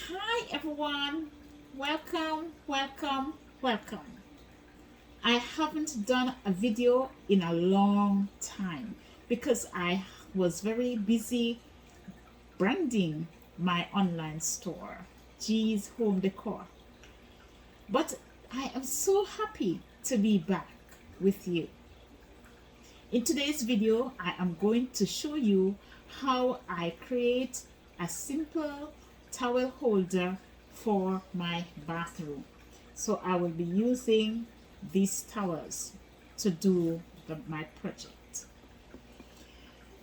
Hi everyone, welcome, welcome, welcome. I haven't done a video in a long time because I was very busy branding my online store, G's Home Decor. But I am so happy to be back with you. In today's video, I am going to show you how I create a simple towel holder for my bathroom. So I will be using these towels to do my project.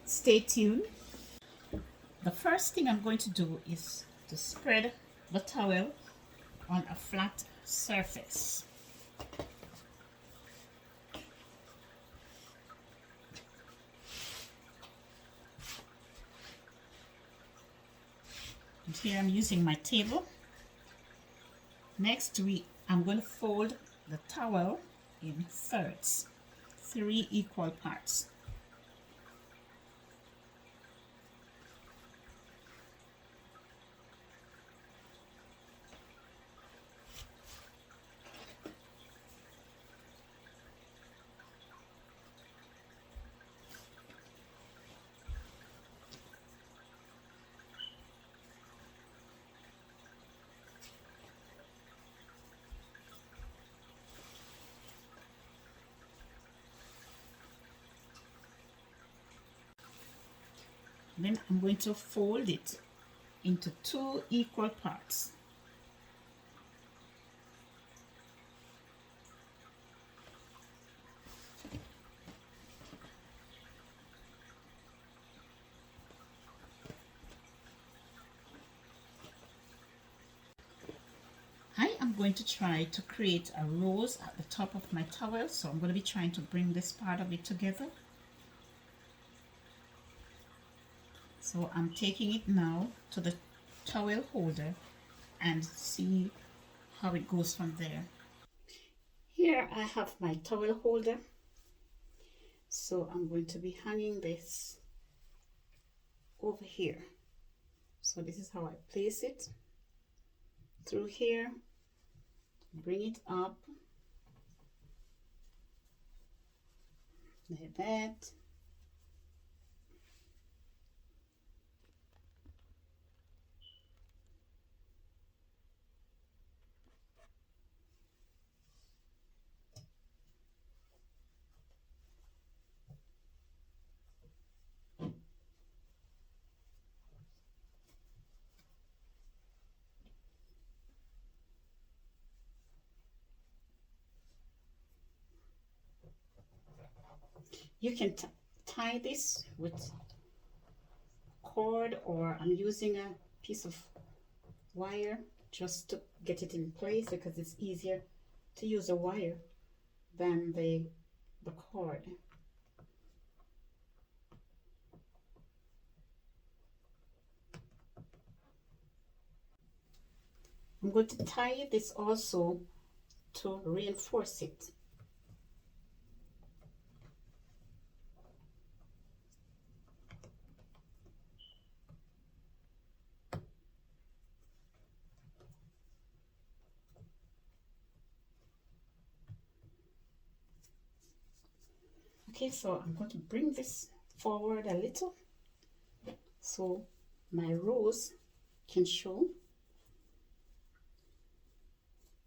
Stay tuned. The first thing I'm going to do is to spread the towel on a flat surface. And here I'm using my table. Next, I'm going to fold the towel in thirds, 3 equal parts. Then I'm going to fold it into 2 equal parts. I am going to try to create a rose at the top of my towel, so I'm going to be trying to bring this part of it together. So I'm taking it now to the towel holder and see how it goes from there. Here I have my towel holder, so I'm going to be hanging this over here. So this is how I place it through here, bring it up like that. You can tie this with cord, or I'm using a piece of wire just to get it in place because it's easier to use a wire than the cord. I'm going to tie this also to reinforce it. Okay, so I'm going to bring this forward a little so my rose can show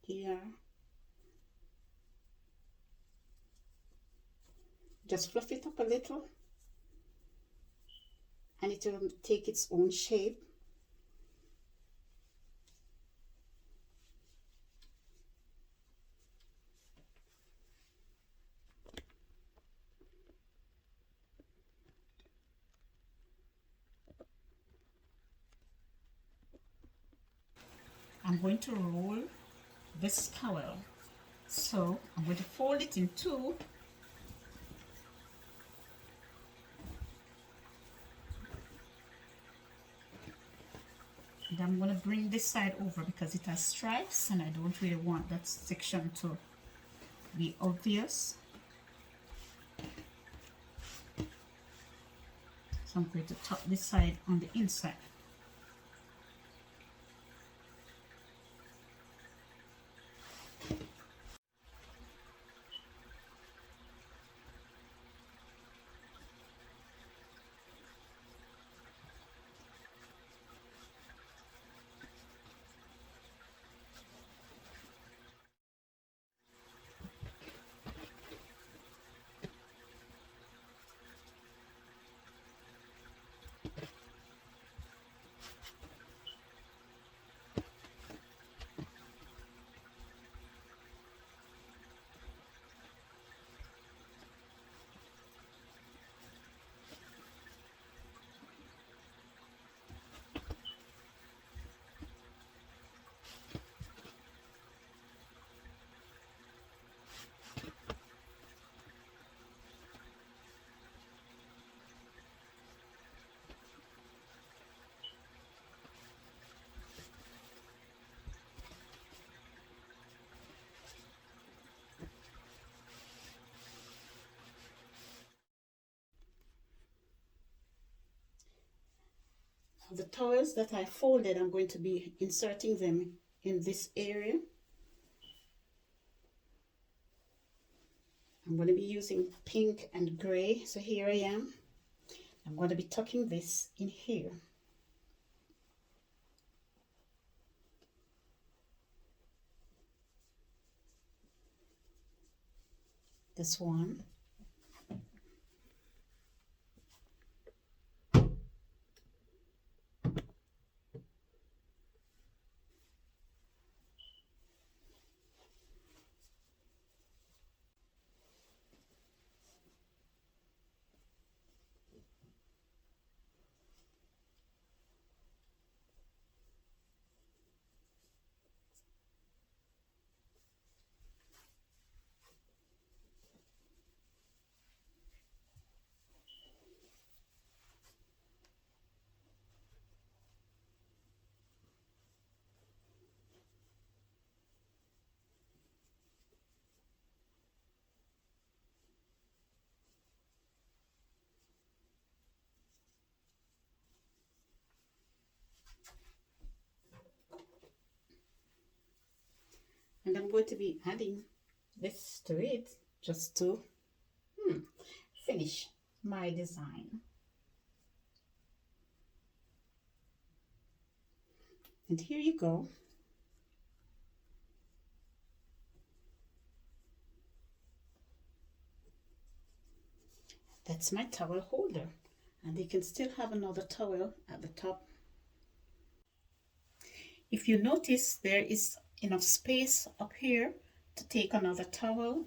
here. Just fluff it up a little and it will take its own shape. I'm going to roll this towel, so I'm going to fold it in 2. And I'm going to bring this side over because it has stripes and I don't really want that section to be obvious. So I'm going to tuck this side on the inside. The towels that I folded, I'm going to be inserting them in this area. I'm going to be using pink and gray. So here I am. I'm going to be tucking this in here. This one. And I'm going to be adding this to it just to finish my design. And here you go. That's my towel holder. And you can still have another towel at the top. If you notice, there is enough space up here to take another towel.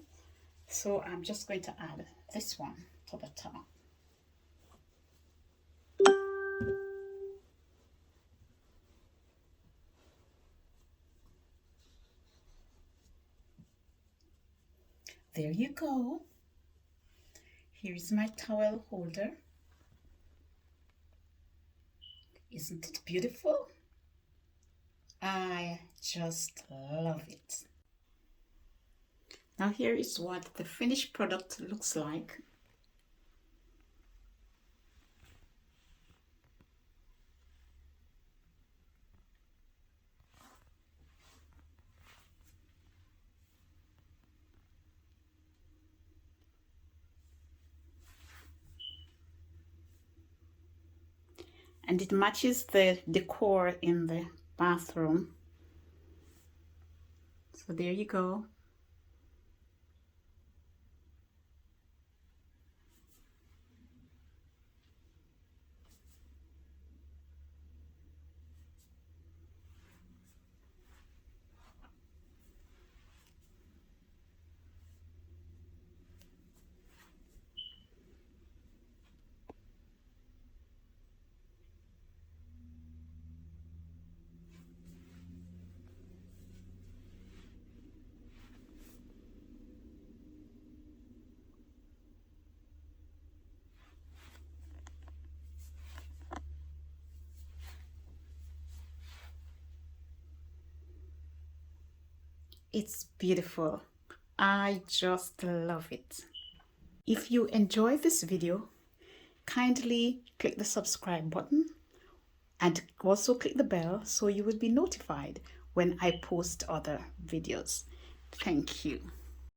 So I'm just going to add this one to the top. There you go. Here's my towel holder. Isn't it beautiful? I just love it. Now here is what the finished product looks like. And it matches the decor in the bathroom. So there you go. It's beautiful. I just love it. If you enjoy this video, kindly click the subscribe button and also click the bell so you will be notified when I post other videos. Thank you.